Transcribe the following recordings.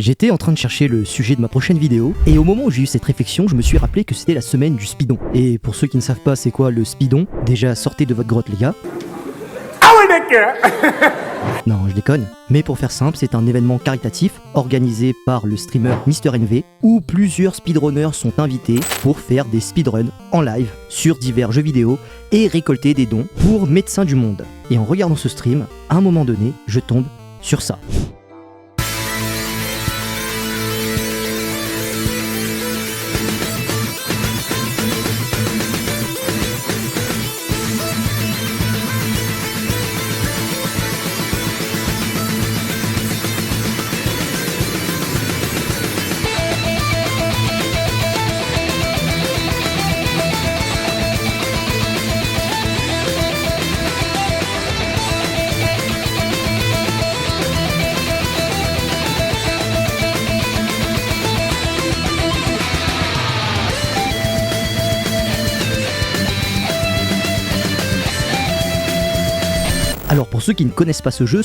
J'étais en train de chercher le sujet de ma prochaine vidéo, et au moment où j'ai eu cette réflexion, je me suis rappelé que c'était la semaine du speedon. Et pour ceux qui ne savent pas c'est quoi le speedon, déjà sortez de votre grotte les gars. Ah ouais d'accord. Non, je déconne. Mais pour faire simple, c'est un événement caritatif organisé par le streamer MrNV où plusieurs speedrunners sont invités pour faire des speedruns en live sur divers jeux vidéo et récolter des dons pour Médecins du Monde. Et en regardant ce stream, à un moment donné, je tombe sur ça. Alors pour ceux qui ne connaissent pas ce jeu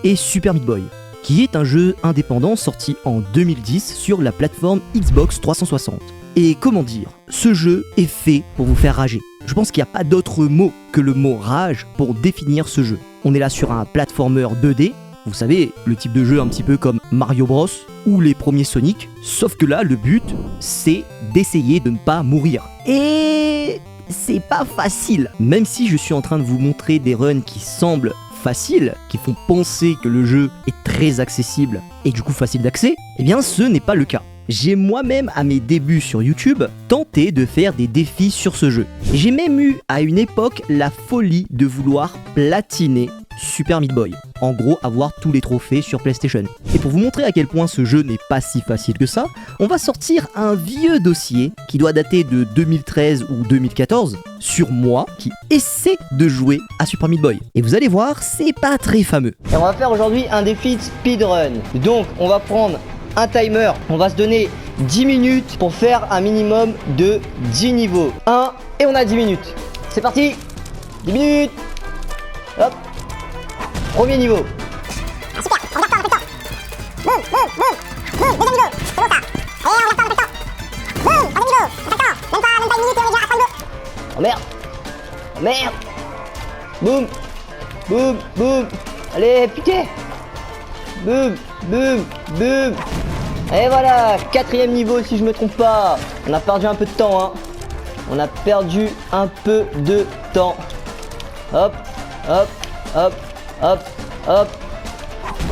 est Super Meat Boy, qui est un jeu indépendant sorti en 2010 sur la plateforme Xbox 360. Et comment dire, ce jeu est fait pour vous faire rager. Je pense qu'il n'y a pas d'autre mot que le mot rage pour définir ce jeu. On est là sur un platformer 2D, vous savez, le type de jeu un petit peu comme Mario Bros ou les premiers Sonic, sauf que là le but c'est d'essayer de ne pas mourir. Et c'est pas facile. Même si je suis en train de vous montrer des runs qui semblent faciles, qui font penser que le jeu est très accessible et du coup facile d'accès, eh bien ce n'est pas le cas. J'ai moi-même à mes débuts sur YouTube tenté de faire des défis sur ce jeu. J'ai même eu à une époque la folie de vouloir platiner Super Meat Boy. En gros, avoir tous les trophées sur PlayStation. Et pour vous montrer à quel point ce jeu n'est pas si facile que ça, on va sortir un vieux dossier qui doit dater de 2013 ou 2014 sur moi qui essaie de jouer à Super Meat Boy. Et vous allez voir, c'est pas très fameux. Et on va faire aujourd'hui un défi de speedrun. Donc on va prendre un timer, on va se donner 10 minutes pour faire un minimum de 10 niveaux. 1 et on a 10 minutes. C'est parti, 10 minutes. Hop. Premier niveau. Ah super, on regarde temps, on fait le temps. Boum, boum, boum, boum, deuxième niveau, c'est bon ça. Et on regarde temps, on fait le temps. Boum, troisième niveau, on fait le temps. Même pas une minute et on est déjà à 3 niveaux. Oh merde. Oh merde. Boum, boum, boum. Allez, putain. Boum, boum, boum. Et voilà, quatrième niveau si je me trompe pas. On a perdu un peu de temps, hein. On a perdu un peu de temps. Hop, hop, hop. Hop, hop,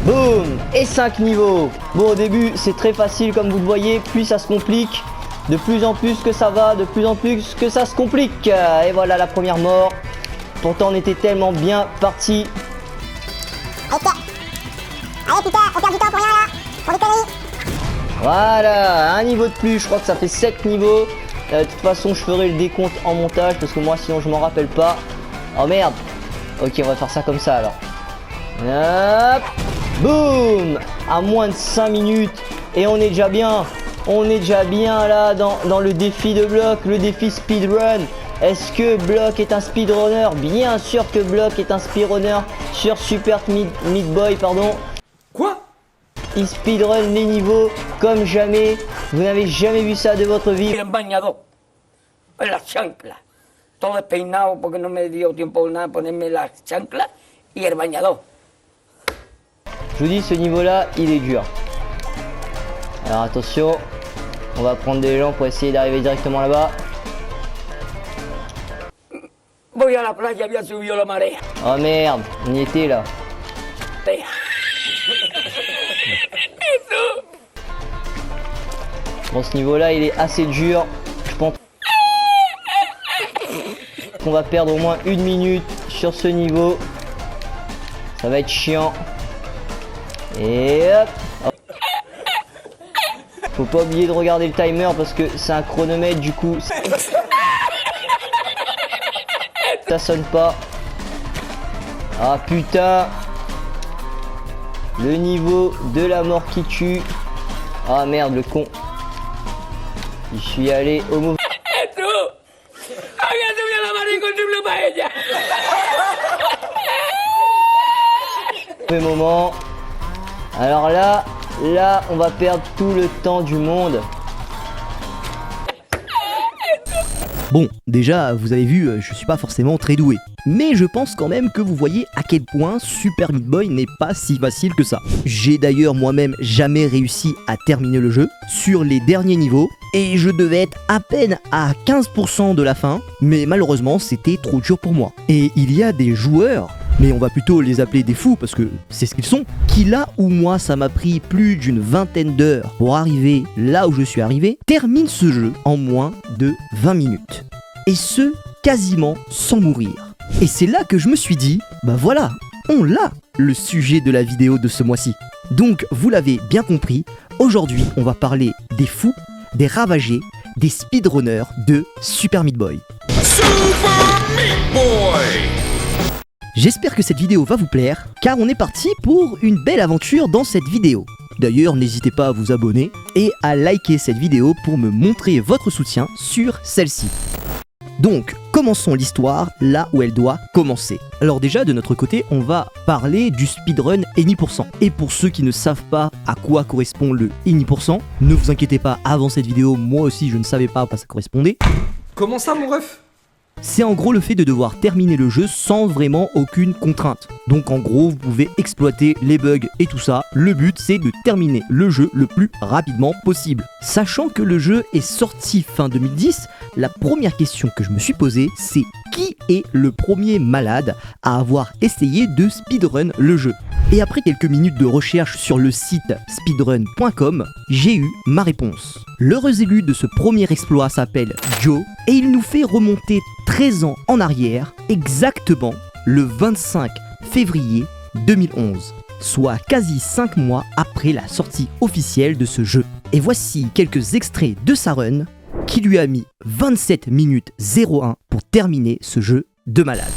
boum. Et 5 niveaux. Bon, au début c'est très facile comme vous le voyez, puis ça se complique. De plus en plus que ça va, de plus en plus que ça se complique. Et voilà la première mort. Pourtant on était tellement bien parti. Allez putain, on perd du temps pour rien là. Pour des conneries. Voilà, un niveau de plus, je crois que ça fait 7 niveaux. De toute façon je ferai le décompte en montage parce que moi sinon je m'en rappelle pas. Oh merde. Ok, on va faire ça comme ça alors. Hop, boum. À moins de 5 minutes. Et on est déjà bien. On est déjà bien là dans le défi de Block, le défi speedrun. Est-ce que Block est un speedrunner? Bien sûr que Block est un speedrunner sur Super Meat Boy, pardon. Quoi? Il speedrun les niveaux comme jamais. Vous n'avez jamais vu ça de votre vie. El bañador, la chancla, todo despeinado porque no me dio tiempo nada ponerme la chancla y el bañador. Je vous dis, ce niveau-là, il est dur. Alors attention, on va prendre des gens pour essayer d'arriver directement là-bas. Voy a la playa, había subido la marea. Oh merde, on y était là. Bon, ce niveau-là, il est assez dur. Je pense qu'on va perdre au moins 1 minute sur ce niveau. Ça va être chiant. Et hop. Faut pas oublier de regarder le timer parce que c'est un chronomètre du coup. Ça sonne pas. Ah putain. Le niveau de la mort qui tue. Ah merde, le con. Je suis allé au mauvais. Moment. Alors là, Là, on va perdre tout le temps du monde. Bon, déjà, vous avez vu, je suis pas forcément très doué. Mais je pense quand même que vous voyez à quel point Super Meat Boy n'est pas si facile que ça. J'ai d'ailleurs moi-même jamais réussi à terminer le jeu sur les derniers niveaux, et je devais être à peine à 15% de la fin, mais malheureusement c'était trop dur pour moi. Et il y a des joueurs, mais on va plutôt les appeler des fous parce que c'est ce qu'ils sont, qui là où moi ça m'a pris plus d'une vingtaine d'heures pour arriver là où je suis arrivé, terminent ce jeu en moins de 20 minutes. Et ce, quasiment sans mourir. Et c'est là que je me suis dit, bah voilà, on l'a, le sujet de la vidéo de ce mois-ci. Donc vous l'avez bien compris, aujourd'hui on va parler des fous, des ravagés, des speedrunners de Super Meat Boy. Super Meat Boy! J'espère que cette vidéo va vous plaire, car on est parti pour une belle aventure dans cette vidéo. D'ailleurs, n'hésitez pas à vous abonner et à liker cette vidéo pour me montrer votre soutien sur celle-ci. Donc, commençons l'histoire là où elle doit commencer. Alors déjà, de notre côté, on va parler du speedrun Any%. Et pour ceux qui ne savent pas à quoi correspond le Any%, ne vous inquiétez pas, avant cette vidéo, moi aussi je ne savais pas à quoi ça correspondait. Comment ça, mon ref? C'est en gros le fait de devoir terminer le jeu sans vraiment aucune contrainte. Donc en gros, vous pouvez exploiter les bugs et tout ça. Le but, c'est de terminer le jeu le plus rapidement possible. Sachant que le jeu est sorti fin 2010, la première question que je me suis posée, c'est qui est le premier malade à avoir essayé de speedrun le jeu? Et après quelques minutes de recherche sur le site speedrun.com, j'ai eu ma réponse. L'heureux élu de ce premier exploit s'appelle Joe et il nous fait remonter 13 ans en arrière, exactement le 25 février 2011, soit quasi 5 mois après la sortie officielle de ce jeu. Et voici quelques extraits de sa run qui lui a mis 27 minutes 01 pour terminer ce jeu de malade.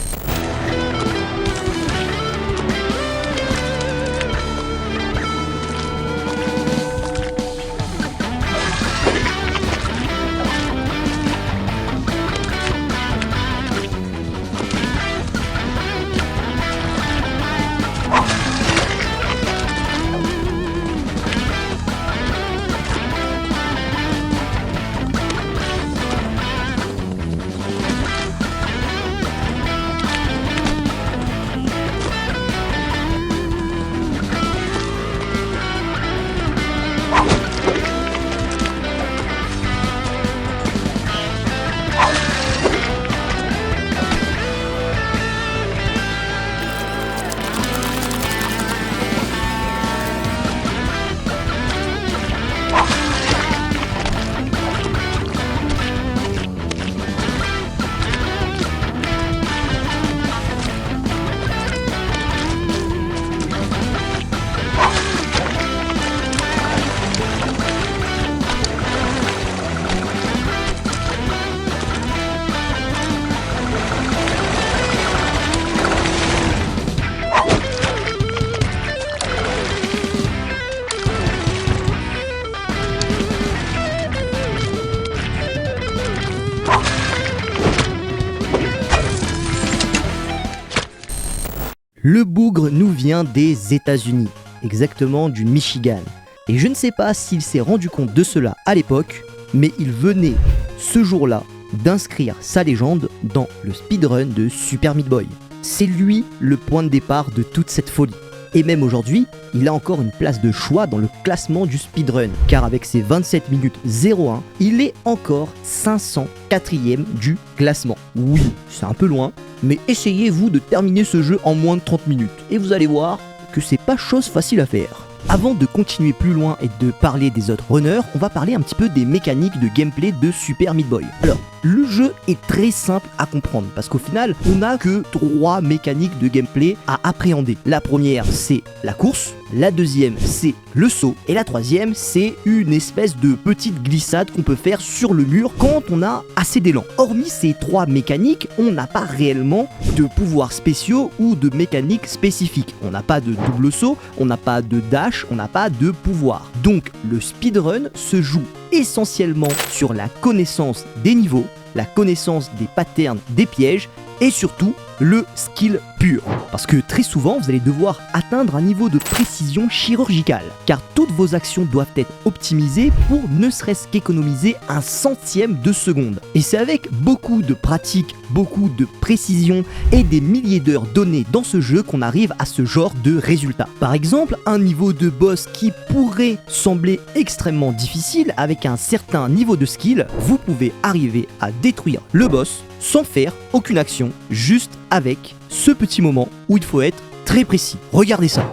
Le bougre nous vient des États-Unis, exactement du Michigan. Et je ne sais pas s'il s'est rendu compte de cela à l'époque, mais il venait ce jour-là d'inscrire sa légende dans le speedrun de Super Meat Boy. C'est lui le point de départ de toute cette folie. Et même aujourd'hui, il a encore une place de choix dans le classement du speedrun, car avec ses 27 minutes 01, il est encore 504e du classement. Oui, c'est un peu loin, mais essayez-vous de terminer ce jeu en moins de 30 minutes, et vous allez voir que c'est pas chose facile à faire. Avant de continuer plus loin et de parler des autres runners, on va parler un petit peu des mécaniques de gameplay de Super Meat Boy. Alors, le jeu est très simple à comprendre parce qu'au final, on n'a que 3 mécaniques de gameplay à appréhender. La première, c'est la course, la deuxième, c'est le saut, et la troisième, c'est une espèce de petite glissade qu'on peut faire sur le mur quand on a assez d'élan. Hormis ces 3 mécaniques, on n'a pas réellement de pouvoirs spéciaux ou de mécaniques spécifiques. On n'a pas de double saut, on n'a pas de dash, on n'a pas de pouvoir. Donc le speedrun se joue essentiellement sur la connaissance des niveaux, la connaissance des patterns des pièges et surtout le skill pur. Parce que très souvent, vous allez devoir atteindre un niveau de précision chirurgicale, car toutes vos actions doivent être optimisées pour ne serait-ce qu'économiser un centième de seconde. Et c'est avec beaucoup de pratique, beaucoup de précision et des milliers d'heures données dans ce jeu qu'on arrive à ce genre de résultats. Par exemple, un niveau de boss qui pourrait sembler extrêmement difficile avec un certain niveau de skill, vous pouvez arriver à détruire le boss sans faire aucune action, juste avec ce petit moment où il faut être très précis. Regardez ça.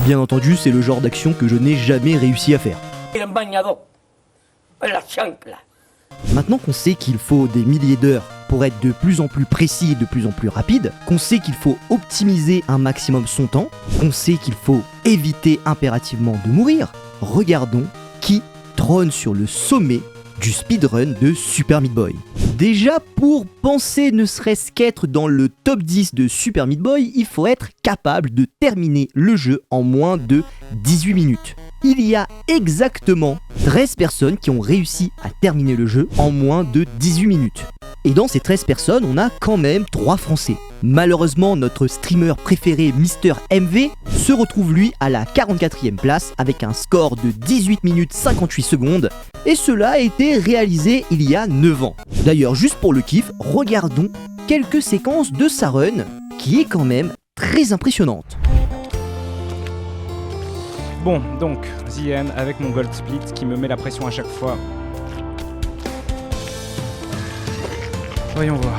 Bien entendu, c'est le genre d'action que je n'ai jamais réussi à faire. El bañador, la chancla. Maintenant qu'on sait qu'il faut des milliers d'heures pour être de plus en plus précis et de plus en plus rapide, qu'on sait qu'il faut optimiser un maximum son temps, qu'on sait qu'il faut éviter impérativement de mourir, regardons qui trône sur le sommet du speedrun de Super Meat Boy. Déjà, pour penser ne serait-ce qu'être dans le top 10 de Super Meat Boy, il faut être capable de terminer le jeu en moins de 18 minutes. Il y a exactement 13 personnes qui ont réussi à terminer le jeu en moins de 18 minutes. Et dans ces 13 personnes, on a quand même 3 Français. Malheureusement, notre streamer préféré Mister MV se retrouve lui à la 44e place avec un score de 18 minutes 58 secondes. Et cela a été réalisé il y a 9 ans. D'ailleurs, juste pour le kiff, regardons quelques séquences de sa run qui est quand même très impressionnante. Bon, donc, The End avec mon Gold Split qui me met la pression à chaque fois. Voyons voir.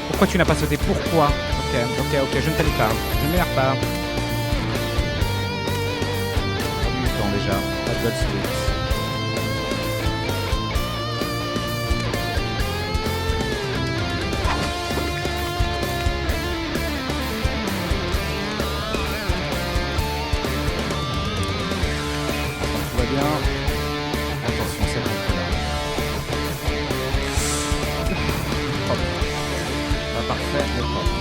Pourquoi tu n'as pas sauté? Pourquoi? Ok, je ne t'aime pas. Je ne m'énerve pas. Pas du temps déjà. Pas de Gold Split. Bien. Attention, c'est bon. Hop. Pas parfait, mais propre.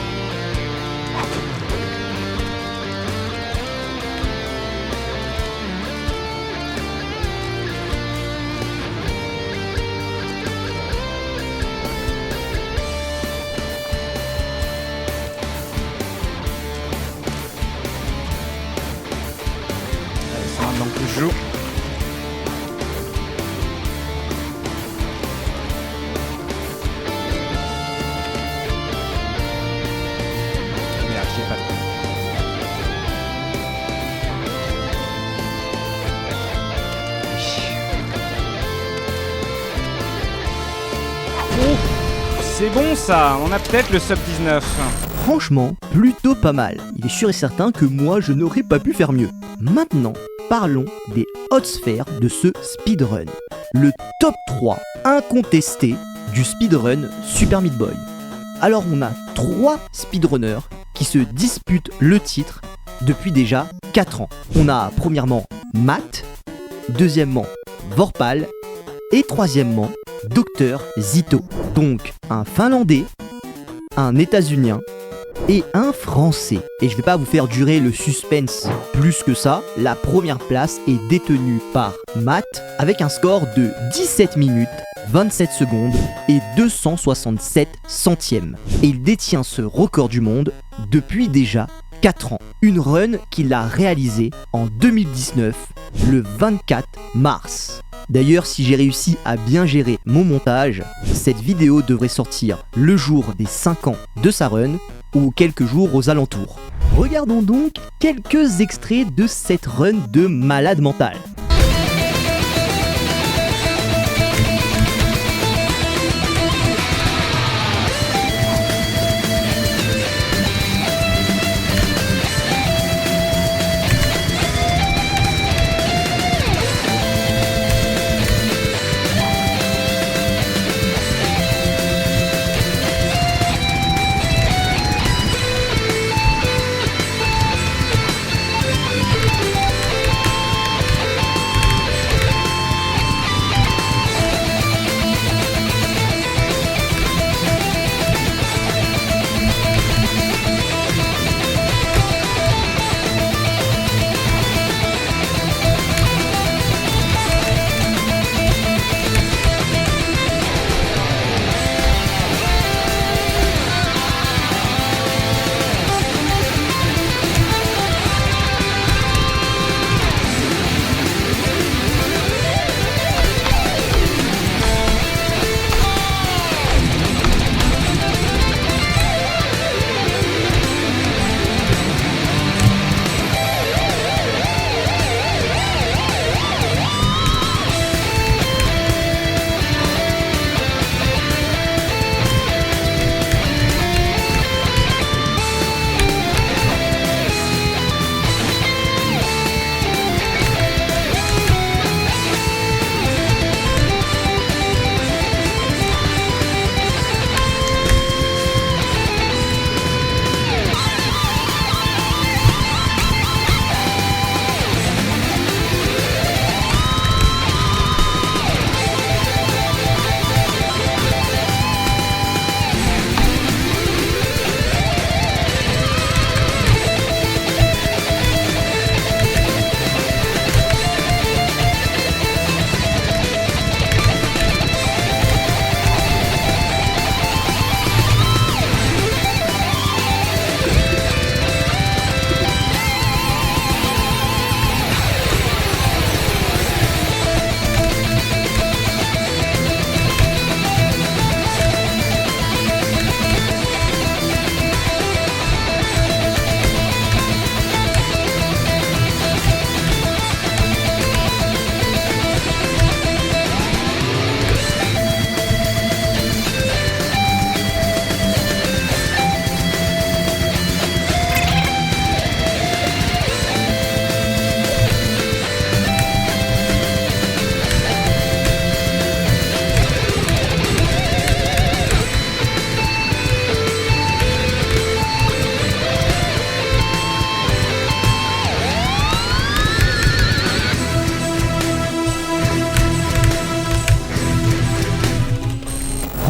Allez, c'est maintenant que je joue. C'est bon ça, on a peut-être le sub 19. Franchement, plutôt pas mal. Il est sûr et certain que moi je n'aurais pas pu faire mieux. Maintenant, parlons des hautes sphères de ce speedrun. Le top 3 incontesté du speedrun Super Meat Boy. Alors on a 3 speedrunners qui se disputent le titre depuis déjà 4 ans. On a premièrement Matt, deuxièmement Vorpal et troisièmement Dr Zito. Donc un Finlandais, un États-Unien et un Français. Et je vais pas vous faire durer le suspense plus que ça. La première place est détenue par Matt avec un score de 17 minutes 27 secondes et 267 centièmes. Et il détient ce record du monde depuis déjà 4 ans. Une run qu'il a réalisée en 2019, le 24 mars. D'ailleurs, si j'ai réussi à bien gérer mon montage, cette vidéo devrait sortir le jour des 5 ans de sa run ou quelques jours aux alentours. Regardons donc quelques extraits de cette run de malade mental.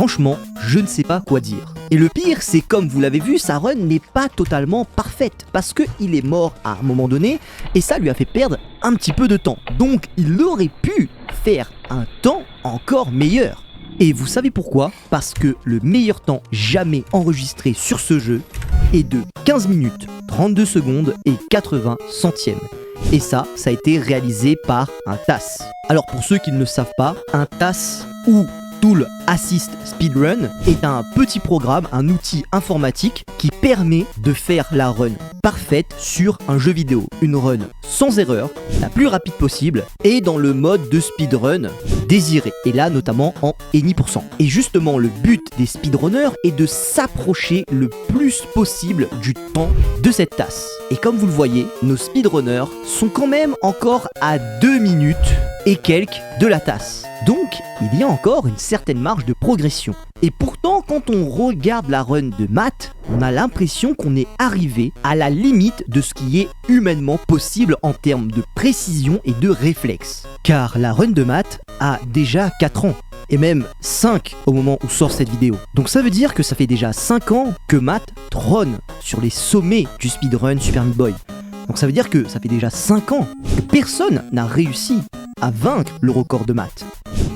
franchement, je ne sais pas quoi dire. Et le pire, c'est comme vous l'avez vu, sa run n'est pas totalement parfaite, parce qu'il est mort à un moment donné, et ça lui a fait perdre un petit peu de temps. Donc il aurait pu faire un temps encore meilleur. Et vous savez pourquoi? Parce que le meilleur temps jamais enregistré sur ce jeu est de 15 minutes, 32 secondes et 80 centièmes. Et ça a été réalisé par un TAS. Alors pour ceux qui ne le savent pas, un TAS ou Tool Assist Speedrun est un petit programme, un outil informatique qui permet de faire la run parfaite sur un jeu vidéo. Une run sans erreur, la plus rapide possible et dans le mode de speedrun désiré. Et là notamment en any%. Et justement le but des speedrunners est de s'approcher le plus possible du temps de cette tasse. Et comme vous le voyez, nos speedrunners sont quand même encore à 2 minutes et quelques de la tasse. Donc, il y a encore une certaine marge de progression. Et pourtant, quand on regarde la run de Matt, on a l'impression qu'on est arrivé à la limite de ce qui est humainement possible en termes de précision et de réflexe. Car la run de Matt a déjà 4 ans, et même 5 au moment où sort cette vidéo. Donc ça veut dire que ça fait déjà 5 ans que Matt trône sur les sommets du speedrun Super Meat Boy. Donc ça veut dire que ça fait déjà 5 ans que personne n'a réussi à vaincre le record de Matt.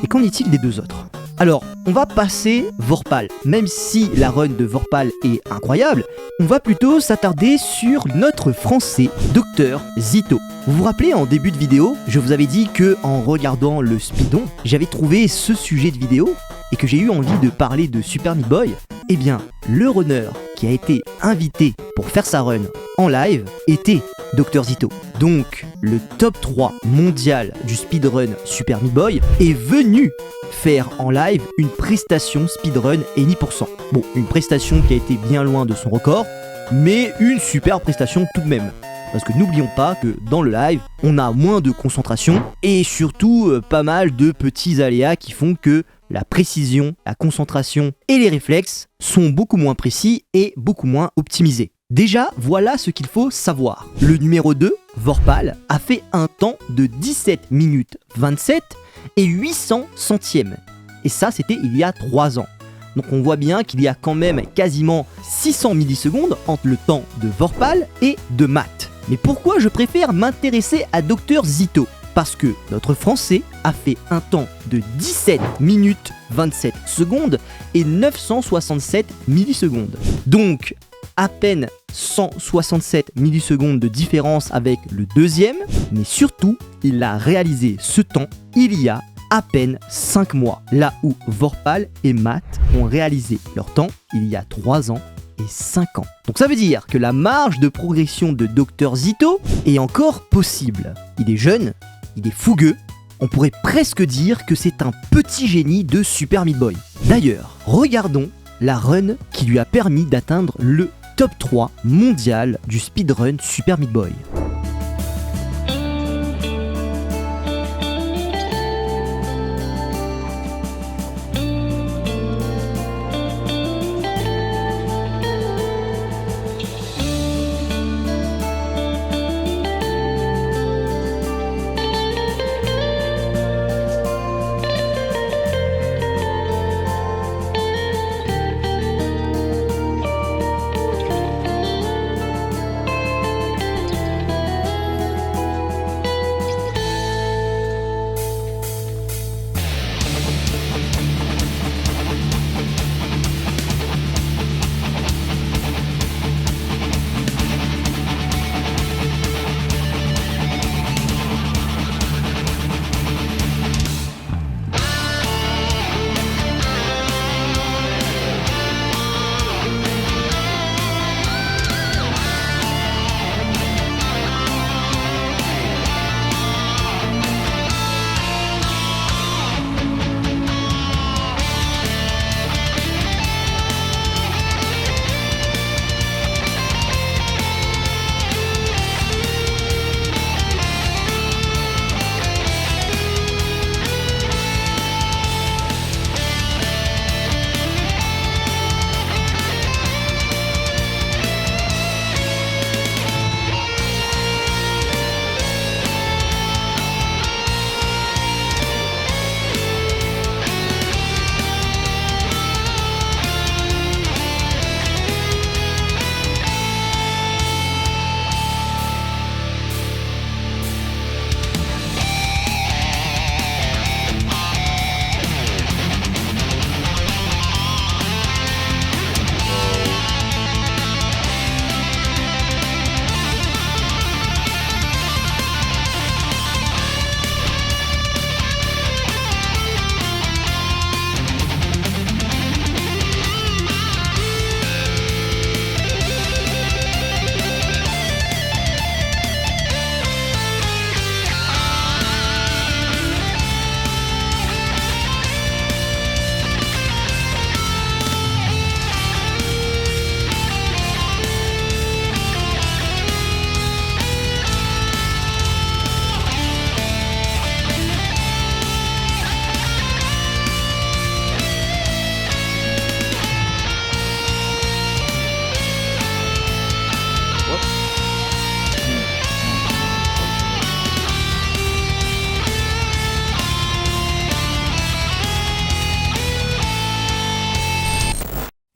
Et qu'en est-il des deux autres? Alors, on va passer Vorpal. Même si la run de Vorpal est incroyable, on va plutôt s'attarder sur notre français, Dr Zito. Vous vous rappelez, en début de vidéo, je vous avais dit que en regardant le speedon, j'avais trouvé ce sujet de vidéo et que j'ai eu envie de parler de Super Meat Boy. Eh bien, le runner qui a été invité pour faire sa run en live était Dr Zito. Donc, le top 3 mondial du speedrun Super Meat Boy est venu faire en live une prestation speedrun any%. Bon, une prestation qui a été bien loin de son record, mais une super prestation tout de même. Parce que n'oublions pas que dans le live, on a moins de concentration et surtout pas mal de petits aléas qui font que la précision, la concentration et les réflexes sont beaucoup moins précis et beaucoup moins optimisés. Déjà, voilà ce qu'il faut savoir. Le numéro 2, Vorpal, a fait un temps de 17 minutes 27 et 800 centièmes. Et ça, c'était il y a 3 ans. Donc on voit bien qu'il y a quand même quasiment 600 millisecondes entre le temps de Vorpal et de Matt. Mais pourquoi je préfère m'intéresser à Dr Zito? Parce que notre français a fait un temps de 17 minutes 27 secondes et 967 millisecondes. Donc à peine 167 millisecondes de différence avec le deuxième, mais surtout, il a réalisé ce temps il y a à peine 5 mois, là où Vorpal et Matt ont réalisé leur temps il y a 3 ans et 5 ans. Donc ça veut dire que la marge de progression de Dr Zito est encore possible. Il est jeune, il est fougueux, on pourrait presque dire que c'est un petit génie de Super Meat Boy. D'ailleurs, regardons la run qui lui a permis d'atteindre le top 3 mondial du speedrun Super Meat Boy.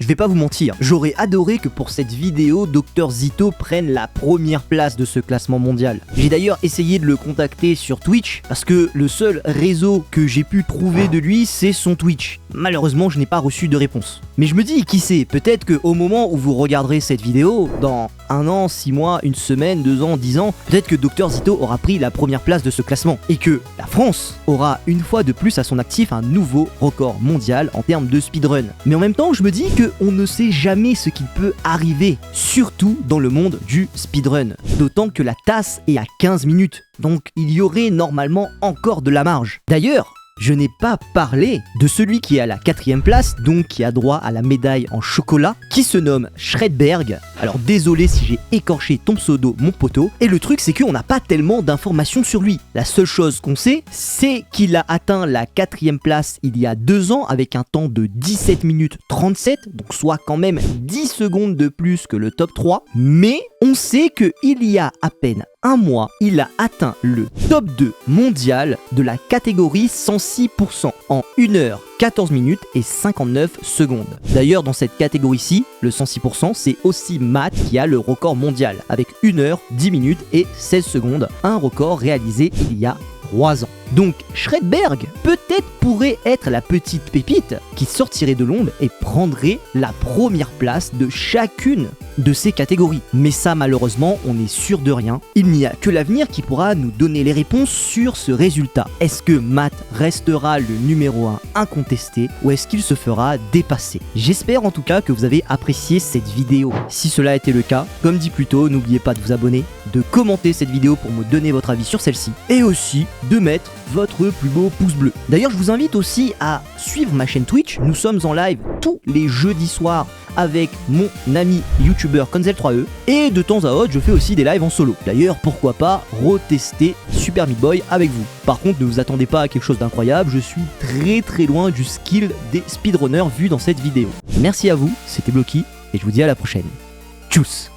Je vais pas vous mentir, j'aurais adoré que pour cette vidéo, Dr Zito prenne la première place de ce classement mondial. J'ai d'ailleurs essayé de le contacter sur Twitch, parce que le seul réseau que j'ai pu trouver de lui, c'est son Twitch. Malheureusement, je n'ai pas reçu de réponse. Mais je me dis, qui sait, peut-être qu'au moment où vous regarderez cette vidéo, dans 1 an, 6 mois, 1 semaine, 2 ans, 10 ans, peut-être que Dr Zito aura pris la première place de ce classement, et que la France aura une fois de plus à son actif un nouveau record mondial en termes de speedrun. Mais en même temps, je me dis qu'on ne sait jamais ce qui peut arriver, surtout dans le monde du speedrun. D'autant que la tasse est à 15 minutes, donc il y aurait normalement encore de la marge. D'ailleurs, je n'ai pas parlé de celui qui est à la 4ème place, donc qui a droit à la médaille en chocolat, qui se nomme Shredberg. Alors désolé si j'ai écorché ton pseudo, mon poteau. Et le truc, c'est qu'on n'a pas tellement d'informations sur lui. La seule chose qu'on sait, c'est qu'il a atteint la 4ème place il y a 2 ans avec un temps de 17 minutes 37, donc soit quand même 10 secondes de plus que le top 3. Mais on sait qu'il y a à peine 1 mois, il a atteint le top 2 mondial de la catégorie 106% en 1 heure, 14 minutes et 59 secondes. D'ailleurs, dans cette catégorie-ci, le 106%, c'est aussi Matt qui a le record mondial, avec 1 heure, 10 minutes et 16 secondes, un record réalisé il y a 3 ans. Donc Shredberg peut-être pourrait être la petite pépite qui sortirait de l'ombre et prendrait la première place de chacune de ces catégories. Mais ça, malheureusement, on est sûr de rien. Il n'y a que l'avenir qui pourra nous donner les réponses sur ce résultat. Est-ce que Matt restera le numéro 1 incontesté ou est-ce qu'il se fera dépasser? J'espère en tout cas que vous avez apprécié cette vidéo. Si cela a été le cas, comme dit plus tôt, n'oubliez pas de vous abonner, de commenter cette vidéo pour me donner votre avis sur celle-ci et aussi de mettre votre plus beau pouce bleu. D'ailleurs, je vous invite aussi à suivre ma chaîne Twitch. Nous sommes en live tous les jeudis soirs avec mon ami youtubeur Konzel3E et de temps à autre je fais aussi des lives en solo. D'ailleurs, pourquoi pas retester Super Meat Boy avec vous. Par contre, ne vous attendez pas à quelque chose d'incroyable, je suis très loin du skill des speedrunners vus dans cette vidéo. Merci à vous, c'était Blocky et je vous dis à la prochaine. Tchuss.